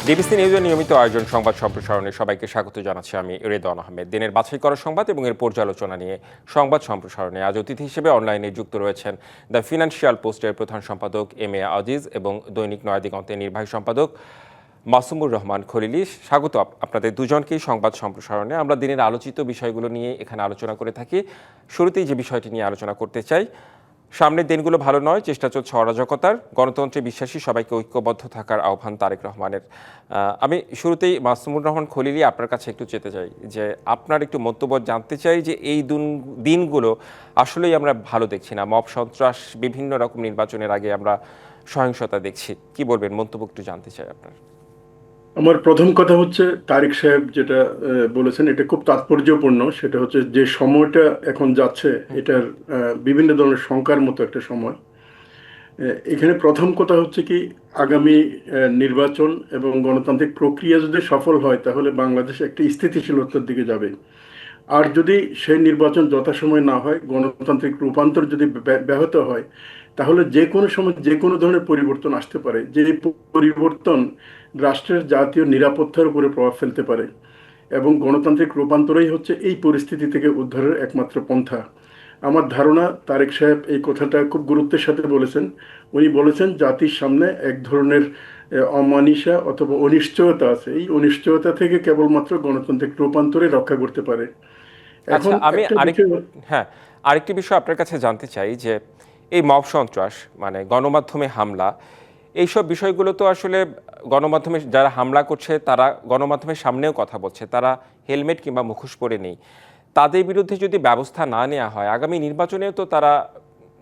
DBC নিউজের নিয়মিত আয়োজন সংবাদ সম্প্রসারণে সবাইকে স্বাগত জানাচ্ছি আমি রেদওয়ান আহমেদ। দিনের বাছাই করা সংবাদ এবং এর পর্যালোচনা নিয়ে সংবাদ সম্প্রসারণে আজ অতিথি হিসেবে অনলাইনে যুক্ত রয়েছেন দ্য ফিনান্সিয়াল পোস্টের প্রধান সম্পাদক এম এ আজিজ এবং দৈনিক নয়াদিগন্তের নির্বাহী সম্পাদক মাসুমুর রহমান খলিলি। স্বাগত আপনাদের দুজনকেই সংবাদ সম্প্রসারণে। আমরা দিনের আলোচিত বিষয়গুলো নিয়ে এখানে আলোচনা করে থাকি। শুরুতেই যে বিষয়টি নিয়ে আলোচনা করতে চাই, সামনের দিনগুলো ভালো নয়, চেষ্টা চলছে অরাজকতার। গণতন্ত্রে বিশ্বাসী সবাইকে ঐক্যবদ্ধ থাকার আহ্বান তারেক রহমানের। আমি শুরুতেই মাসুমুর রহমান খলিলি আপনার কাছে একটু যেতে চাই, যে আপনার একটু মন্তব্য জানতে চাই যে এই দিনগুলো আসলেই আমরা ভালো দেখছি না। মব সন্ত্রাস, বিভিন্ন রকম নির্বাচনের আগে আমরা সহিংসতা দেখছি। কি বলবেন, মন্তব্য একটু জানতে চাই আপনার। আমার প্রথম কথা হচ্ছে তারেক সাহেব যেটা বলেছেন এটা খুব তাৎপর্যপূর্ণ। সেটা হচ্ছে যে সময়টা এখন যাচ্ছে এটার বিভিন্ন ধরনের শঙ্কার মতো একটা সময়। এখানে প্রথম কথা হচ্ছে কি, আগামী নির্বাচন এবং গণতান্ত্রিক প্রক্রিয়া যদি সফল হয় তাহলে বাংলাদেশ একটা স্থিতিশীলতার দিকে যাবে। আর যদি সেই নির্বাচন যথাসময়ে না হয়, গণতান্ত্রিক রূপান্তর যদি ব্যাহত হয়, তাহলে যে কোনো সময় যে কোনো ধরনের পরিবর্তন আসতে পারে, যে পরিবর্তন রাষ্ট্রের জাতীয় নিরাপত্তার উপরে প্রভাব ফেলতে পারে। এবং গণতান্ত্রিক রূপান্তরই হচ্ছে এই পরিস্থিতি থেকে উদ্ধারের একমাত্র পন্থা। আমার ধারণা তারেক সাহেব এই কথাটা খুব গুরুত্বের সাথে বলেছেন। উনি বলেছেন জাতির সামনে এক ধরনের অমানিসা অথবা অনিশ্চয়তা আছে, এই অনিশ্চয়তা থেকে কেবলমাত্র গণতান্ত্রিক রূপান্তরে রক্ষা করতে পারে। আচ্ছা, এখন আমি একটা বিষয়, আরেকটি বিষয় আপনার কাছে জানতে চাই, যে এই মব সন্ত্রাস মানে গণমাধ্যমে হামলা, এইসব বিষয়গুলো তো আসলে গণমাধ্যমে যারা হামলা করছে তারা গণমাধ্যমের সামনেও কথা বলছে, তারা হেলমেট কিংবা মুখোশ পরে নেই। তাদের বিরুদ্ধে যদি ব্যবস্থা না নেওয়া হয়, আগামী নির্বাচনেও তো তারা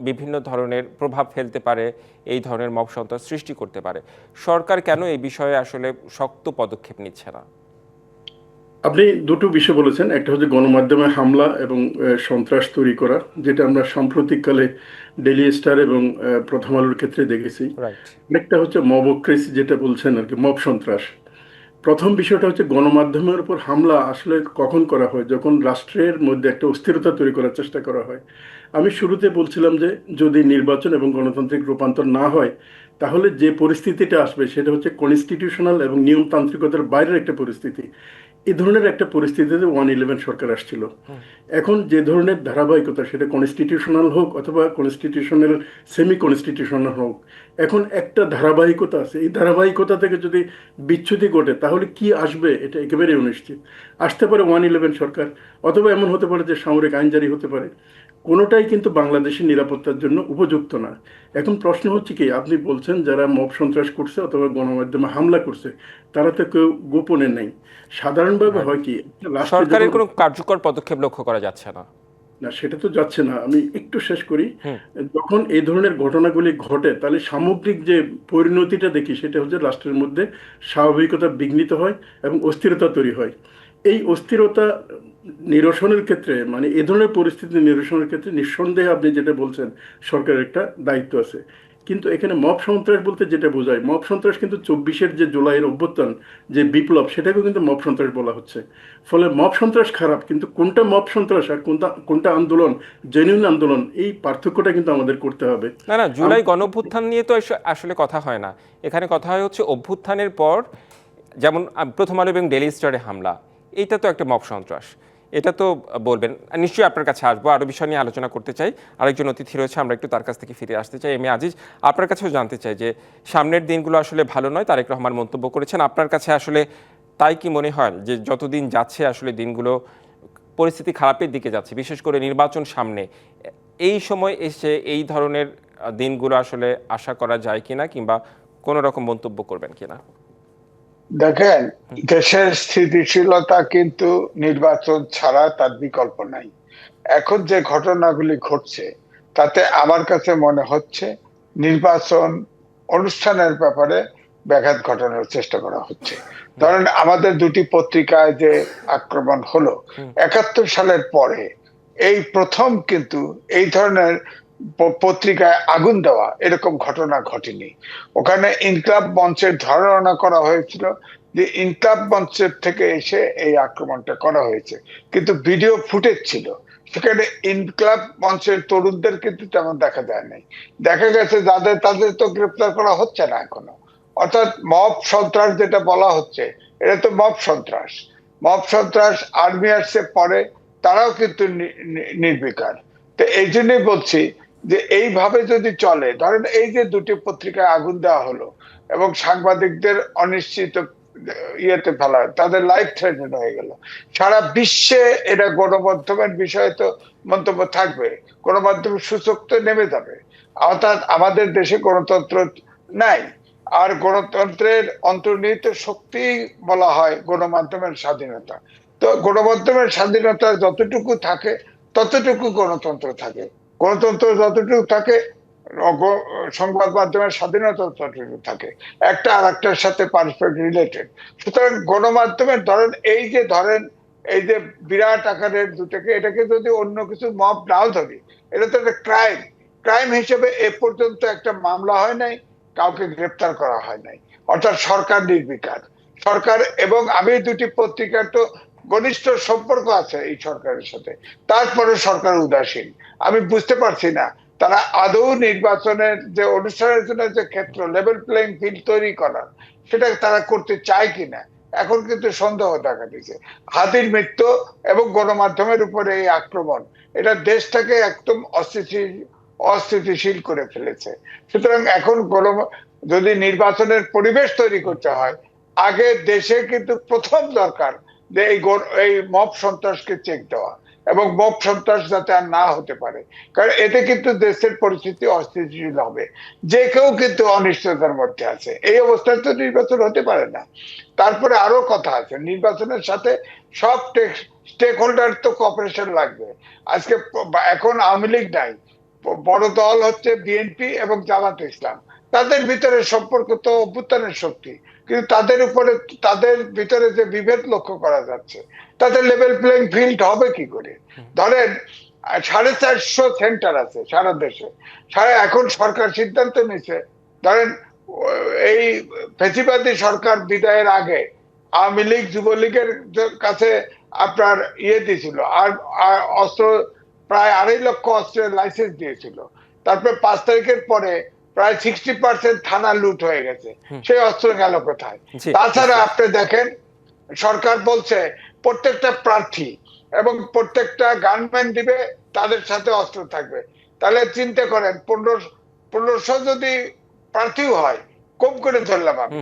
বিভিন্ন ধরনের প্রভাব ফেলতে পারে, এই ধরনের মব সন্ত্রাস সৃষ্টি করতে পারে। সরকার কেন এই বিষয়ে আসলে শক্ত পদক্ষেপ নিচ্ছে না? আপনি দুটো বিষয় বলেছেন, একটা হচ্ছে গণমাধ্যমে হামলা এবং সন্ত্রাস তৈরি করা, যেটা আমরা সাম্প্রতিককালে ডেইলি স্টার এবং প্রথম আলোর ক্ষেত্রে দেখেছি। রাইট। আরেকটা হচ্ছে মবক্রেসি, যেটা বলছেন আর কি, মব সন্ত্রাস। প্রথম বিষয়টা হচ্ছে গণমাধ্যমের উপর হামলা আসলে কখন করা হয়, যখন রাষ্ট্রের মধ্যে একটা অস্থিরতা তৈরি করার চেষ্টা করা হয়। আমি শুরুতে বলছিলাম যে যদি নির্বাচন এবং গণতান্ত্রিক রূপান্তর না হয়, তাহলে যে পরিস্থিতিটা আসবে সেটা হচ্ছে কনস্টিটিউশনাল এবং নিয়মতান্ত্রিকতার বাইরের একটা পরিস্থিতি। এই ধরনের একটা পরিস্থিতিতে 111 সরকার আসছিল। এখন যে ধরনের ধারাবাহিকতা, সেটা কনস্টিটিউশনাল হোক অথবা কনস্টিটিউশনাল সেমি কনস্টিটিউশনাল হোক, এখন একটা ধারাবাহিকতা আছে। এই ধারাবাহিকতা থেকে যদি বিচ্যুতি ঘটে তাহলে কি আসবে এটা একেবারেই অনিশ্চিত। আসতে পারে 111 সরকার, অথবা এমন হতে পারে যে সামরিক আইন জারি হতে পারে। কোনোটাই কিন্তু বাংলাদেশের নিরাপত্তার জন্য উপযুক্ত না। এখন প্রশ্ন হচ্ছে কি, আপনি বলছেন যারা মব সন্ত্রাস করছে অথবা গণমাধ্যমে হামলা করছে তারা তো কেউ গোপনে নেই। সাধারণভাবে হয় কি, লাস্টে যখন, সরকারের কোনো কার্যকর পদক্ষেপ লক্ষ্য করা যাচ্ছে না। না সেটা তো যাচ্ছে না, আমি একটু শেষ করি। হুম। যখন এই ধরনের ঘটনাগুলি ঘটে তাহলে সামগ্রিক যে পরিণতিটা দেখি সেটা হচ্ছে রাষ্ট্রের মধ্যে স্বাভাবিকতা বিঘ্নিত হয় এবং অস্থিরতা তৈরি হয়। এই অস্থিরতা নিরসনের ক্ষেত্রে, মানে এ ধরনের পরিস্থিতি নিরসনের ক্ষেত্রে নিঃসন্দেহে আপনি যেটা বলছেন সরকারের একটা দায়িত্ব আছে। কিন্তু এখানে মব সন্ত্রাস বলতে যেটা বোঝায়, মব সন্ত্রাস কিন্তু 24-এর যে জুলাইয়ের অভ্যুত্থান, যে বিপ্লব, সেটাকেও কিন্তু মব সন্ত্রাস বলা হচ্ছে। ফলে মব সন্ত্রাস খারাপ, কিন্তু কোনটা মব সন্ত্রাস আর কোনটা কোনটা আন্দোলন, জেনুইন আন্দোলন, এই পার্থক্যটা কিন্তু আমাদের করতে হবে। না না, জুলাই গণঅভ্যুত্থান নিয়ে তো আসলে কথা হয় না। এখানে কথা হয় হচ্ছে অভ্যুত্থানের পর, যেমন প্রথম আলো এবং ডেইলি স্টারে হামলা, এইটা তো একটা মব সন্ত্রাস। এটা তো বলবেন। নিশ্চয়ই আপনার কাছে আসবো, আরও বিষয় নিয়ে আলোচনা করতে চাই। আরেকজন অতিথি রয়েছে, আমরা একটু তার কাছ থেকে ফিরে আসতে চাই। এম এ আজিজ, আপনার কাছেও জানতে চাই যে সামনের দিনগুলো আসলে ভালো নয়, তারেক রহমান মন্তব্য করেছেন। আপনার কাছে আসলে তাই কি মনে হয় যে যতদিন যাচ্ছে আসলে দিনগুলো পরিস্থিতি খারাপের দিকে যাচ্ছে, বিশেষ করে নির্বাচন সামনে, এই সময় এসে এই ধরনের দিনগুলো আসলে আশা করা যায় কিনা, কিংবা কোনো রকম মন্তব্য করবেন কিনা? দেখেন, দেশের স্থিতিশীলতা কিন্তু নির্বাচন ছাড়া তার বিকল্প নাই। এখন যে ঘটনাগুলি ঘটছে তাতে আমার কাছে মনে হচ্ছে নির্বাচন অনুষ্ঠানের ব্যাপারে ব্যাঘাত ঘটানোর চেষ্টা করা হচ্ছে। ধরেন আমাদের দুটি পত্রিকায় যে আক্রমণ হলো 71 সালের পরে, এই প্রথম কিন্তু এই ধরনের পত্রিকায় আগুন দেওয়া এরকম ঘটনা ঘটেনি। ওখানে ইনকলাব মঞ্চের ধারণা করা হয়েছিল যে ইনকলাব মঞ্চের থেকে এসে এই আক্রমণটা করা হয়েছে, কিন্তু ভিডিও ফুটেজ ছিল, সেখানে ইনকলাব মঞ্চের তরুণদের কিন্তু তেমন দেখা যায় নাই। দেখা গেছে তাদের তো গ্রেপ্তার করা হচ্ছে না এখনো। অর্থাৎ মব সন্ত্রাস যেটা বলা হচ্ছে, এটা তো মব সন্ত্রাস। মব সন্ত্রাস আর্মি আসছে পরে, তারাও কিন্তু নির্বিকার। তো এই জন্যই বলছি যে এইভাবে যদি চলে, ধরেন এই যে দুটি পত্রিকায় আগুন দেওয়া হলো এবং সাংবাদিকদের অনিশ্চিত ইয়েতে ফেলা, তাদের লাইফ থ্রেটেন হয়ে গেল, সারা বিশ্বে এটা গণমাধ্যমের বিষয়ে তো মন্তব্য থাকবে, গণমাধ্যম সূচক তো নেমে যাবে। অর্থাৎ আমাদের দেশে গণতন্ত্র নাই। আর গণতন্ত্রের অন্তর্নিহিত শক্তি বলা হয় গণমাধ্যমের স্বাধীনতা। তো গণমাধ্যমের স্বাধীনতা যতটুকু থাকে ততটুকু গণতন্ত্র থাকে, গণতন্ত্র যতটুকু থাকে সংবাদ মাধ্যমের স্বাধীনতা ততটুকু থাকে। একটা আর একটার সাথে পারস্পরিক রিলেটেড। সুতরাং গণমাধ্যমের ধরেন এই যে বিরাট আকারের দুটাকে, এটাকে যদি অন্য কিছু মব নাও ধরি, এটা তো একটা ক্রাইম। ক্রাইম হিসেবে এ পর্যন্ত একটা মামলা হয় নাই, কাউকে গ্রেপ্তার করা হয় নাই। অর্থাৎ সরকার নির্বিকার। সরকার, এবং আমি দুটি পত্রিকার তো ঘনিষ্ঠ সম্পর্ক আছে এই সরকারের সাথে, তারপরে সরকার উদাসীন। আমি বুঝতে পারছি না তারা আদৌ নির্বাচনের যে অনুষ্ঠানের জন্য যে ক্ষেত্র, লেভেল প্লেইং ফিল্ড তৈরি করার, সেটা তারা করতে চায় কিনা। এখন কিন্তু সন্দেহ দেখা দিচ্ছে। হাতির মৃত্যু এবং গণমাধ্যমের উপরে এই আক্রমণ, এটা দেশটাকে একদম অস্থিতিশীল করে ফেলেছে। সুতরাং এখন যদি নির্বাচনের পরিবেশ তৈরি করতে হয়, আগে দেশে কিন্তু প্রথম দরকার যে এই মব সন্ত্রাসকে চেক দেওয়া, এবং মব সন্ত্রাস যাতে আর না হতে পারে। কারণ এতে কিন্তু দেশের পরিস্থিতি অস্থিতিশীল হবে। যে কেউ কিন্তু অনিশ্চয়তার মধ্যে আছে, এই অবস্থায় তো নির্বাচন হতে পারে না। তারপরে আরো কথা আছে, নির্বাচনের সাথে সব স্টেক হোল্ডার তো কপারেশন লাগবে। আজকে এখন আওয়ামী লীগ নাই, বড় দল হচ্ছে বিএনপি এবং জামাত ইসলাম। তাদের ভিতরে সম্পর্ক তো অভ্যুত্থানের শক্তি, কিন্তু তাদের ভিতরে যে বিভেদ লক্ষ্য করা যাচ্ছে, তাদের লেভেল প্লেইং ফিল্ড হবে কি করে? ধরেন 450 সেন্টার আছে সারা দেশে। এখন সরকার সিদ্ধান্ত নিচ্ছে, ধরেন এই ফেসিবাদী সরকার বিদায়ের আগে আওয়ামী লীগ যুবলীগের কাছে আপনার দিয়েছিল, আর অস্ত্র প্রায় 2.5 লক্ষ অস্ত্রের লাইসেন্স দিয়েছিল। তারপরে 5 তারিখের পরে প্রায় 60% থানা লুট হয়ে গেছে। সেই অস্ত্র গেল কোথায়? তাছাড়া আপনি দেখেন, সরকার বলছে প্রত্যেকটা প্রার্থী এবং প্রত্যেকটা গানম্যান দিবে, তাদের সাথে অস্ত্র থাকবে। তাহলে চিন্তা করেন, 1500 যদি প্রার্থীও হয়, কম করে ধরলাম আমি,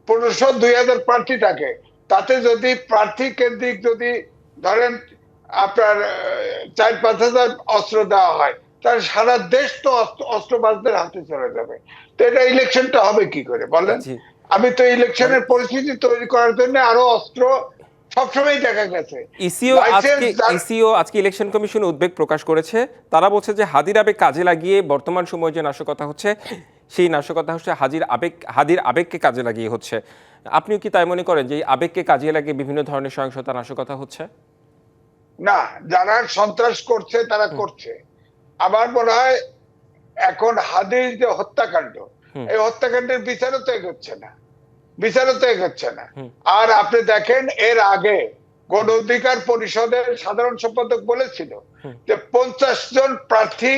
1500-2000 প্রার্থী থাকে, তাতে যদি প্রার্থী কেন্দ্রিক যদি ধরেন আপনার 4-5 হাজার অস্ত্র দেওয়া হয়, তাহলে সারা দেশ তো অস্ত্রবাজদের হাতে চলে যাবে। তো এটা ইলেকশনটা হবে কি করে বলেন? আমি তো ইলেকশনের পরিস্থিতি তৈরি করার জন্য আরো অস্ত্র সবসময় দেখা গেছে। ইসিও আজকে ইলেকশন কমিশন উদ্বেগ প্রকাশ করেছে। তারা বলছে যে হাদির আবেগ কাজে লাগিয়ে বর্তমান সময়ে যে নাশকতা হচ্ছে, সেই নাশকতা হচ্ছে হাদির আবেগকে কাজে লাগিয়ে হচ্ছে। আপনিও কি তাই মনে করেন যে এই আবেগকে কাজে লাগিয়ে বিভিন্ন ধরনের সহিংসতা নাশকতা হচ্ছে? না, যারা সন্ত্রাস করছে তারা করছে। আমার মনে হয় এখন হাদির যে হত্যাকাণ্ড, এই হত্যাকাণ্ডের বিচারও তো এগোচ্ছে না। আর আপনি দেখেন, এর আগে গণ অধিকার পরিষদের সাধারণ সম্পাদক বলেছিল যে 50 জন প্রার্থী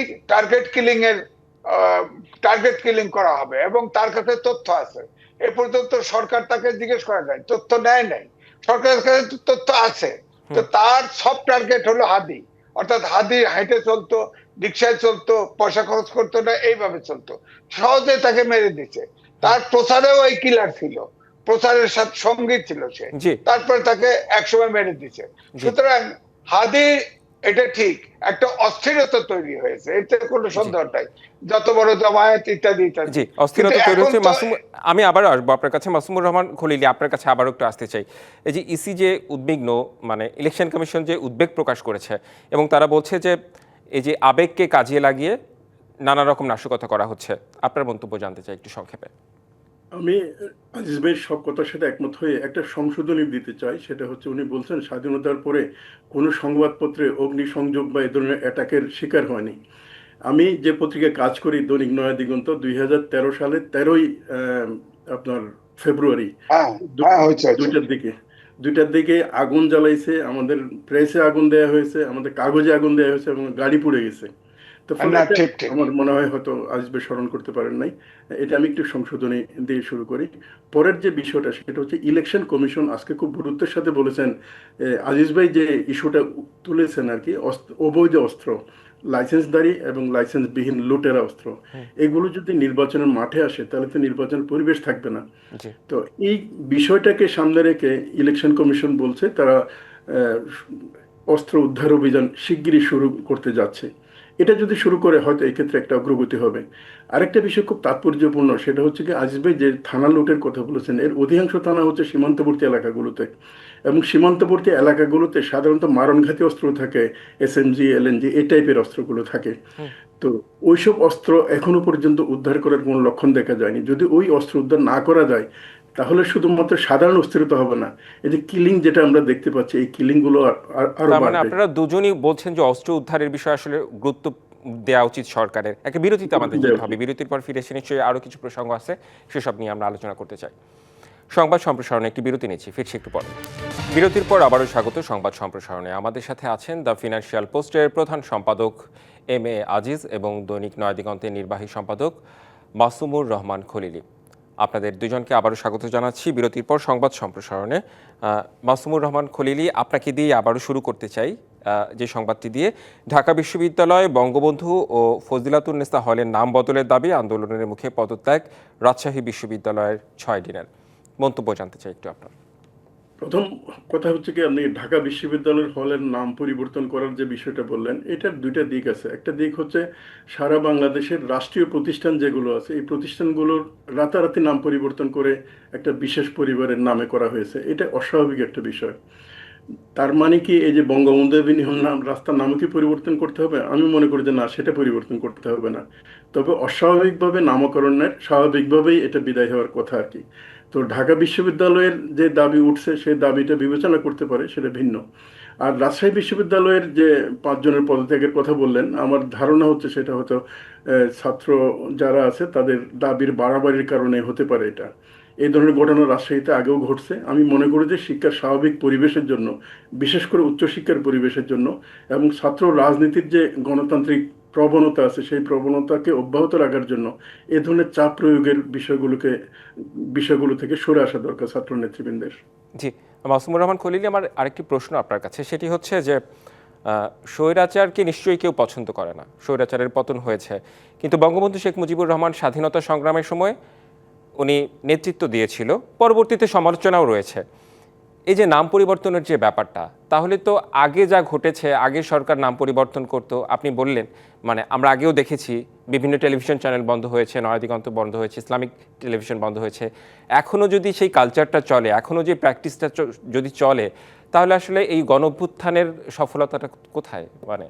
টার্গেট কিলিং করা হবে, এবং তার কাছে তথ্য আছে। এ পর্যন্ত সরকার তাকে জিজ্ঞেস করা যায়, তথ্য নেয় নাই। সরকারের কাছে তথ্য আছে। তো তার সব টার্গেট হলো হাদি। অর্থাৎ হাদি হাইটে চলতো, রিক্সায় চলতো, পয়সা খরচ করতো না, এইভাবে চলতো। সহজে তাকে মেরে দিচ্ছে। তার প্রচারেও এই কিলার ছিল, প্রচারের সাথে সঙ্গী ছিল সে। তারপরে তাকে একসময় মেরে দিচ্ছে। সুতরাং হাদি, এটা ঠিক একটা অস্থিরতা তৈরি হয়েছে, এতে কোনো সন্দেহ নাই। যত বড় জামায়াত ইত্যাদি ইত্যাদি অস্থিরতা তৈরি হয়েছে। আমি আবারও আসবো আপনার কাছে, মাসুমুর রহমান খলিলি, আপনার কাছে আবারও একটু আসতে চাই। এই যে ইসি যে উদ্বিগ্ন, মানে ইলেকশন কমিশন যে উদ্বেগ প্রকাশ করেছে, এবং তারা বলছে যে এই যে আবেগকে কাজে লাগিয়ে নানা রকম নাশকতা করা হচ্ছে, আপনার মন্তব্য জানতে চাই একটু সংক্ষেপে। আমি আজিজ ভাইয়ের সব কথার সাথে একমত হয়ে একটা সংশোধনী দিতে চাই। সেটা হচ্ছে, উনি বলছেন স্বাধীনতার পরে কোনো সংবাদপত্রে অগ্নিসংযোগ বা এ ধরনের অ্যাটাকের শিকার হয়নি। আমি যে পত্রিকায় কাজ করি, দৈনিক নয়া দিগন্ত, 2013 সালে 13ই আপনার ফেব্রুয়ারি 2টার দিকে আগুন জ্বালাইছে, আমাদের প্রেসে আগুন দেওয়া হয়েছে, আমাদের কাগজে আগুন দেওয়া হয়েছে, এবং গাড়ি পুড়ে গেছে। তো ফলে না, এটা ঠিক ঠিক। আমার মনে হয় হয়তো আজিজ ভাই স্মরণ করতে পারেন নাই। এটা আমি একটু সংশোধনী দিয়ে শুরু করি। পরের যে বিষয়টা সেটা হচ্ছে ইলেকশন কমিশন আজকে খুব গুরুত্বের সাথে বলেছেন, আজিজ ভাই যে ইস্যুটা তুলেছেন আর কি, অবৈধ অস্ত্র, লাইসেন্সধারী এবং লাইসেন্সবিহীন লুটেরা অস্ত্র, হুম, এগুলো যদি নির্বাচনের মাঠে আসে তাহলে তো নির্বাচনের পরিবেশ থাকবে না। জি। তো এই বিষয়টাকে সামনে রেখে ইলেকশন কমিশন বলছে তারা আহ, অস্ত্র উদ্ধার অভিযান শিগগিরই শুরু করতে যাচ্ছে। এটা যদি শুরু করে হয়তো এক্ষেত্রে একটা অগ্রগতি হবে। আরেকটা বিষয় খুব তাৎপর্যপূর্ণ, সেটা হচ্ছে কি আজিজ ভাই যে থানা লুটের কথা বলেছেন, এর অধিকাংশ থানা হচ্ছে সীমান্তবর্তী এলাকাগুলোতে, এবং সীমান্তবর্তী এলাকাগুলোতে সাধারণত মারণঘাতী অস্ত্র থাকে, এসএমজি, এলএনজি, এই টাইপের অস্ত্রগুলো থাকে। হুম। তো ওইসব অস্ত্র এখনো পর্যন্ত উদ্ধার করার কোনো লক্ষণ দেখা যায়নি। যদি ওই অস্ত্র উদ্ধার না করা যায় তাহলে শুধুমাত্র সাধারণ অস্থিরতা হবে না, এই যে কিলিং যেটা আমরা দেখতে পাচ্ছি, এই কিলিং গুলো আরো তার মানে বাড়বে। আপনারা দুজনই বলছেন যে অস্ত্র উদ্ধারের বিষয়ে আসলে গুরুত্ব দেওয়া উচিত সরকারের। একটা বিরতিতে আমাদের যেতে হবে, বিরতির পর ফিরে এসে নিশ্চয়ই আরও কিছু প্রসঙ্গ আছে, সেসব নিয়ে আমরা আলোচনা করতে চাই। সংবাদ সম্প্রসারণে একটি বিরতি নিচ্ছি, ফিরছি একটু পরে। বিরতির পর আবারও স্বাগত সংবাদ সম্প্রসারণে। আমাদের সাথে আছেন দ্য ফিনান্সিয়াল পোস্টের প্রধান সম্পাদক এম.এ. আজিজ এবং দৈনিক নয়াদিগন্তের নির্বাহী সম্পাদক মাসুমুর রহমান খলিলি। আপনাদের দুজনকে আবারও স্বাগত জানাচ্ছি বিরতির পর সংবাদ সম্প্রসারণে। মাসুমুর রহমান খলিলি, আপনাকে দিয়ে আবারও শুরু করতে চাই যে সংবাদটি দিয়ে। ঢাকা বিশ্ববিদ্যালয় বঙ্গবন্ধু ও ফজিলাতুন্নেসা হলের নাম বদলের দাবি আন্দোলনের মুখে পদত্যাগ রাজশাহী বিশ্ববিদ্যালয়ের 6 দিনের। মন্তব্য জানতে চাই একটু আপনার। প্রথম কথা হচ্ছে কি, আপনি ঢাকা বিশ্ববিদ্যালয়ের হলের নাম পরিবর্তন করার যে বিষয়টা বললেন, এটার দুইটা দিক আছে। একটা দিক হচ্ছে সারা বাংলাদেশের রাষ্ট্রীয় প্রতিষ্ঠান যেগুলো আছে, এই প্রতিষ্ঠানগুলোর রাতারাতি নাম পরিবর্তন করে একটা বিশেষ পরিবারের নামে করা হয়েছে, এটা অস্বাভাবিক একটা বিষয়। তার মানে কি এই যে বঙ্গবন্ধু এভিনিউর নাম, রাস্তার নামও কি পরিবর্তন করতে হবে? আমি মনে করি যে না, সেটা পরিবর্তন করতে হবে না। তবে অস্বাভাবিকভাবে নামকরণের স্বাভাবিকভাবেই এটা বিদায় হওয়ার কথা আর কি। তো ঢাকা বিশ্ববিদ্যালয়ের যে দাবি উঠছে সেই দাবিটা বিবেচনা করতে পারে, সেটা ভিন্ন। আর রাজশাহী বিশ্ববিদ্যালয়ের যে 5 জনের পদত্যাগের কথা বললেন, আমার ধারণা হচ্ছে সেটা হয়তো ছাত্র যারা আছে তাদের দাবির বাড়াবাড়ির কারণে হতে পারে এটা। এই ধরনের ঘটনা রাজশাহীতে আগেও ঘটছে। আমি মনে করি যে শিক্ষার স্বাভাবিক পরিবেশের জন্য, বিশেষ করে উচ্চশিক্ষার পরিবেশের জন্য, এবং ছাত্র রাজনীতির যে গণতান্ত্রিক প্রবণতা আছে সেই প্রবণতাকে অব্যাহত রাখার জন্য এ ধরনের চাপ প্রয়োগের বিষয়গুলো থেকে সরে আসা দরকার ছাত্র নেতৃবৃন্দের। জি, মাসুমুর রহমান খলিলি, আমার আরেকটি প্রশ্ন আপনার কাছে, সেটি হচ্ছে যে স্বৈরাচারকে নিশ্চয়ই কেউ পছন্দ করে না, স্বৈরাচারের পতন হয়েছে, কিন্তু বঙ্গবন্ধু শেখ মুজিবুর রহমান স্বাধীনতা সংগ্রামের সময় উনি নেতৃত্ব দিয়েছিল, পরবর্তীতে সমালোচনাও রয়েছে। এই যে নাম পরিবর্তনের যে ব্যাপারটা, তাহলে তো আগে যা ঘটেছে, আগে সরকার নাম পরিবর্তন করতো, আপনি বললেন, মানে আমরা আগেও দেখেছি বিভিন্ন টেলিভিশন চ্যানেল বন্ধ হয়েছে, নয়াদিগন্ত বন্ধ হয়েছে, ইসলামিক টেলিভিশন বন্ধ হয়েছে। এখনও যদি সেই কালচারটা চলে, এখনও যে প্র্যাকটিসটা যদি চলে, তাহলে আসলে এই গণঅভ্যুত্থানের সফলতাটা কোথায়? মানে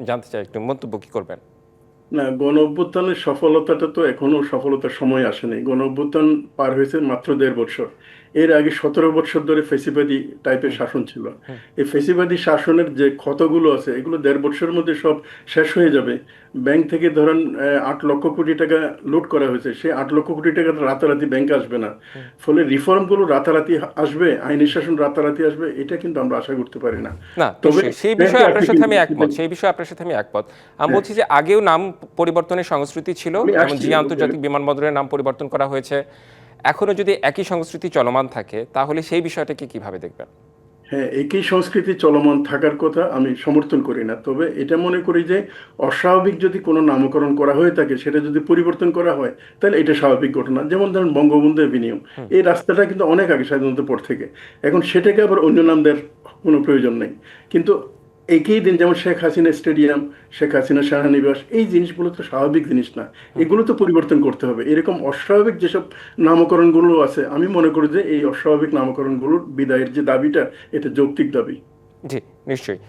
জানতে চাই একটু, মন্তব্য কি করবেন? না, গণ অভ্যুত্থানের সফলতাটা তো এখনো সফলতার সময় আসেনি। গণ অভ্যুত্থান পার হয়েছে মাত্র 1.5 বছর। এর আগে 17 বছর ধরে ফেসিবাদী টাইপের হুম, শাসন ছিল। হুম। এই ফেসিবাদী শাসনের যে ক্ষতগুলো আছে এগুলো 1.5 বছরের মধ্যে সব শেষ হয়ে যাবে। ব্যাংক থেকে ধরেন 8 লক্ষ কোটি টাকা লুট করা হয়েছে, সেই 8 লক্ষ কোটি টাকা রাতারাতি ব্যাংকে আসবে না। ফলে রিফর্মগুলো রাতারাতি আসবে, আইনি শাসন রাতারাতি আসবে, এটা কিন্তু আমরা আশা করতে পারি না। না, তবে নিশ্চয়ই সেই বিষয়ে ব্যাংকে আপনার আছে সাথে আমি কিন্তু একমত, সেই বিষয়ে আপনার সাথে আমি একমত। আমি হ্যাঁ, বলছি যে আগেও নাম পরিবর্তনের সংস্কৃতি ছিল, আমি যেমন আসছি। জিয়া আন্তর্জাতিক বিমানবন্দরের নাম পরিবর্তন করা হয়েছে। এখনো যদি একই সংস্কৃতি চলমান থাকে, তাহলে সেই বিষয়টাকে কিভাবে দেখবেন? হ্যাঁ, একই সংস্কৃতি চলমান থাকার কথা আমি সমর্থন করি না। তবে এটা মনে করি যে অস্বাভাবিক যদি কোনো নামকরণ করা হয়ে থাকে, সেটা যদি পরিবর্তন করা হয় তাহলে এটা স্বাভাবিক ঘটনা। যেমন ধরেন বঙ্গবন্ধু এভিনিউ, এই রাস্তাটা কিন্তু অনেক আগে স্বাধীনতার পর থেকে, এখন সেটাকে আবার অন্য নাম দেওয়ার কোনো প্রয়োজন নেই। কিন্তু একই দিন যেমন শেখ হাসিনা স্টেডিয়াম, শেখ হাসিনা সেনানিবাস, এই জিনিসগুলো তো স্বাভাবিক জিনিস না, এগুলো তো পরিবর্তন করতে হবে। এরকম অস্বাভাবিক যেসব নামকরণগুলো আছে, আমি মনে করি যে এই অস্বাভাবিক নামকরণগুলোর বিদায়ের যে দাবিটা, এটা যৌক্তিক দাবি। জি, নিশ্চয়ই।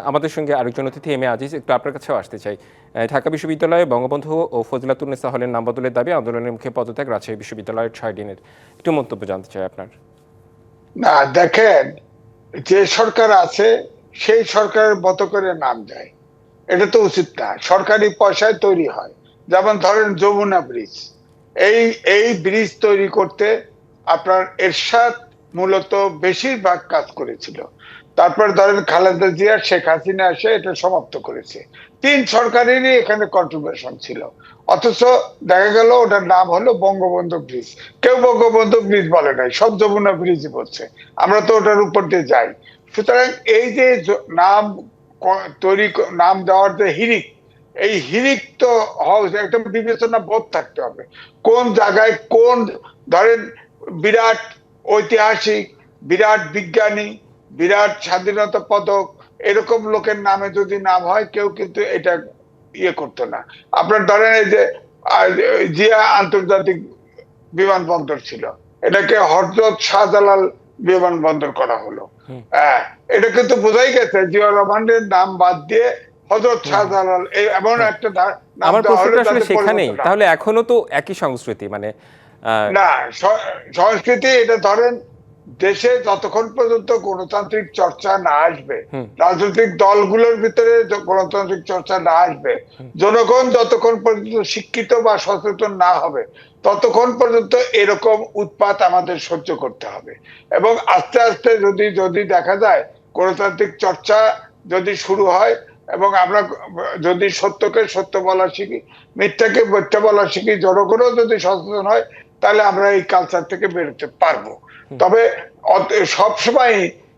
আমাদের সঙ্গে আরেকজন অতিথি এম.এ. আজিজ, একটু আপনার কাছেও আসতে চাই। ঢাকা বিশ্ববিদ্যালয়ে বঙ্গবন্ধু ও ফজিলাতুন্নেসা হলের নাম বদলের দাবি আন্দোলনের মুখে পদত্যাগ রাজশাহী বিশ্ববিদ্যালয়ের 6 দিনের, একটু মন্তব্য জানতে চাই আপনার। না, দেখেন, যে সরকার আছে সেই সরকারের মতো করে নাম দেয়, এটা তো উচিত না। সরকারি পয়সায় তৈরি হয়। যেমন ধরেন যমুনা ব্রিজ, এই এই ব্রিজ তৈরি করতে আপনার এরশাদ মূলত বেশিরভাগ কাজ করেছিল। তারপর ধরেন খালেদা জিয়া, শেখ হাসিনা এসে এটা সমাপ্ত করেছে। 3 সরকারেরই এখানে কন্ট্রিবিউশন ছিল। অথচ দেখা গেল ওটার নাম হলো বঙ্গবন্ধু ব্রিজ। কেউ বঙ্গবন্ধু ব্রিজ বলে নাই, সব যমুনা ব্রিজই বলছে। আমরা তো ওটার উপর দিয়ে যাই। সুতরাং এই যে নাম নাম দেওয়ার যে হিড়িক, এই হিড়িক তো একটা বিবেচনা বোধ থাকতে হবে। কোন জায়গায় কোন, ধরেন বিরাট ঐতিহাসিক, বিরাট বিজ্ঞানী, বিরাট স্বাধীনতা পদক এরকম লোকের নামে যদি নাম হয়, কেউ কিন্তু এটা ইয়ে করতো না। আপনার ধরেন এই যে জিয়া আন্তর্জাতিক বিমানবন্দর ছিল, এটাকে হযরত শাহজালাল বিমানবন্দর করা হলো। হ্যাঁ, এটা কিন্তু বোঝাই গেছে জিয়া রহমানের নাম বাদ দিয়ে হযরত শাহজালাল এমন একটা নাম আমার দেওয়া হলো প্রশ্নটা আসলে যাতে সেখানেই, পরিবর্তন না। তাহলে এখনো তো একই সংস্কৃতি, মানে না, সংস্কৃতি এটা ধরেন দেশে যতক্ষণ পর্যন্ত গণতান্ত্রিক চর্চা না আসবে, রাজনৈতিক দলগুলোর ভিতরে গণতান্ত্রিক চর্চা না আসবে, জনগণ যতক্ষণ পর্যন্ত শিক্ষিত বা সচেতন না হবে, ততক্ষণ পর্যন্ত এরকম উৎপাত আমাদের সহ্য করতে হবে। এবং আস্তে আস্তে যদি দেখা যায় গণতান্ত্রিক চর্চা যদি শুরু হয়, এবং আমরা যদি সত্যকে সত্য বলা শিখি, মিথ্যাকে মিথ্যা বলা শিখি, জনগণও যদি সচেতন হয়, তাহলে আমরা এই কালচার থেকে বেরোতে পারবো। তবে সবসময়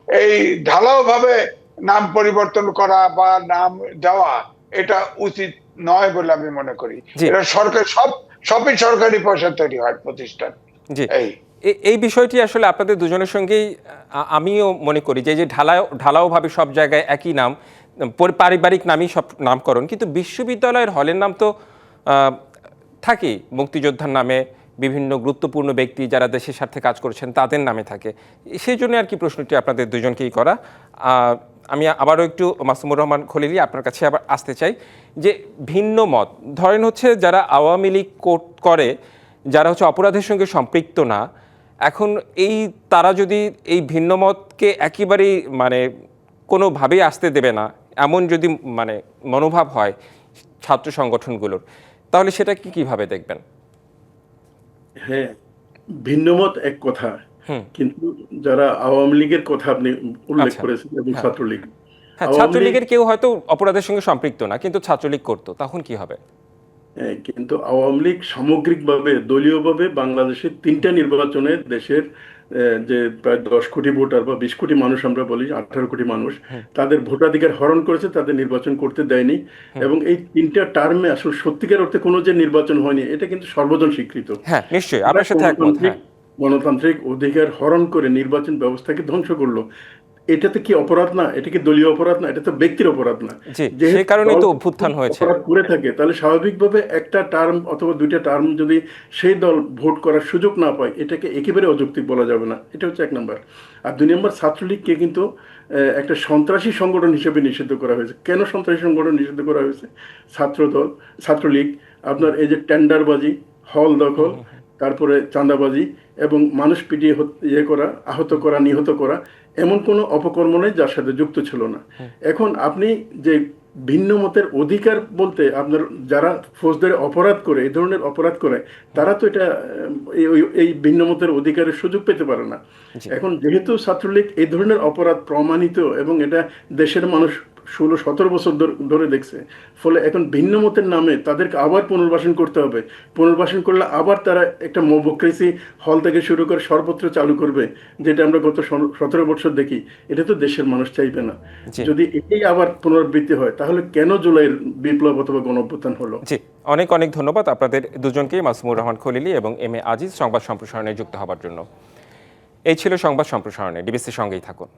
এই ঢালাও ভাবে নাম পরিবর্তন করা বা নাম দেওয়া এটা উচিত নয় বলে আমি মনে করি। এটা সরকার সবই সরকারি পয়সা তৈরি হয় প্রতিষ্ঠান। জি, এই বিষয়টি আসলে আপনাদের দুজনের সঙ্গেই আমিও মনে করি যে ঢালাও ভাবে সব জায়গায় একই নাম, পারিবারিক নামই সব নামকরণ, কিন্তু বিশ্ববিদ্যালয়ের হলের নাম তো থাকেই মুক্তিযোদ্ধার নামে, বিভিন্ন গুরুত্বপূর্ণ ব্যক্তি যারা দেশের স্বার্থে কাজ করেছেন তাদের নামে থাকে। সেই জন্য আর কি প্রশ্নটি আপনাদের দুজনকেই করা। আমি আবারও একটু মাসুমুর রহমান খলিলি আপনার কাছে আবার আসতে চাই যে ভিন্ন মত, ধরেন হচ্ছে যারা আওয়ামী লীগ করে, যারা হচ্ছে অপরাধের সঙ্গে সম্পৃক্ত না, এখন তারা যদি এই ভিন্ন মতকে একেবারেই মানে কোনোভাবেই আসতে দেবে না, এমন যদি মানে মনোভাব হয় ছাত্র সংগঠনগুলোর, তাহলে সেটা কিভাবে দেখবেন? হ্যাঁ, ভিন্নমত এক কথা, কিন্তু যারা আওয়ামী লীগের কথা আপনি উল্লেখ করেছেন এবং ছাত্রলীগ, হ্যাঁ, ছাত্রলীগের কেউ হয়তো অপরাধের সঙ্গে সম্পৃক্ত না, কিন্তু ছাত্রলীগ করতো, তখন কি হবে? কিন্তু আওয়ামী লীগ সামগ্রিকভাবে দলীয়ভাবে বাংলাদেশের 3টা নির্বাচনে দেশের যে প্রায় 10 কোটি ভোটার বা 20 কোটি মানুষ, আমরা বলি 18 কোটি মানুষ, তাদের ভোটাধিকার হরণ করেছে, তাদের নির্বাচন করতে দেয়নি। এবং এই 3টা টার্মে আসলে সত্যিকার অর্থে কোনো যে নির্বাচন হয়নি, এটা কিন্তু সর্বজন স্বীকৃত। হ্যাঁ, নিশ্চয়ই আপনার সাথে একমত। গণতান্ত্রিক অধিকার হরণ করে নির্বাচন ব্যবস্থাকে ধ্বংস করলো। এটাতে কি অপরাধ না? এটা কি দলীয় অপরাধ না? এটা তো ব্যক্তির অপরাধ না। যে কারণে তো অভ্যুত্থান হয়েছে। অপরাধ করে থাকে, তাহলে স্বাভাবিকভাবে একটা টার্ম অথবা 2টা টার্ম যদি সেই দল ভোট করার সুযোগ না পায়, এটাকে একেবারে অযৌক্তিক বলা যাবে না। এটা হচ্ছে 1 নম্বর। আর 2 নম্বর, ছাত্রলীগকে কিন্তু একটা সন্ত্রাসী সংগঠন হিসেবে নিষিদ্ধ করা হয়েছে। কেন সন্ত্রাসী সংগঠন নিষিদ্ধ করা হয়েছে? ছাত্রলীগ আপনার এই যে টেন্ডারবাজি, হল দখল, তারপরে চাঁদাবাজি এবং মানুষ পিটিয়ে করা, আহত করা, নিহত করা, এমন কোনো অপকর্ম নেই যার সাথে যুক্ত ছিল না। এখন আপনি যে ভিন্ন মতের অধিকার বলতে, আপনার যারা ফৌজদারি অপরাধ করে, এই ধরনের অপরাধ করে, তারা তো এটা এই ভিন্ন মতের অধিকারের সুযোগ পেতে পারে না। এখন যেহেতু ছাত্রলীগ এই ধরনের অপরাধ প্রমাণিত এবং এটা দেশের মানুষ 16-17 বছর ধরে দেখছে, ফলে এখন ভিন্ন মতের নামে তাদেরকে আবার পুনর্বাসন করতে হবে। পুনর্বাসন করলে আবার তারা একটা মবক্রেসি হল থেকে শুরু করে সর্বত্র চালু করবে, যেটা আমরা গত 17 বছর দেখি। এটা তো দেশের মানুষ চাইবে না। যদি এটাই আবার পুনরাবৃত্তি হয়, তাহলে কেন জুলাইয়ের বিপ্লব অথবা গণঅভ্যুত্থান হলো? জি, অনেক অনেক ধন্যবাদ আপনাদের দুজনকেই, মাসুমুর রহমান খলিলি এবং এম এ আজিজ, সংবাদ সম্প্রসারণে যুক্ত হবার জন্য। এই ছিল সংবাদ সম্প্রসারণে। ডিবিসির সঙ্গেই থাকুন।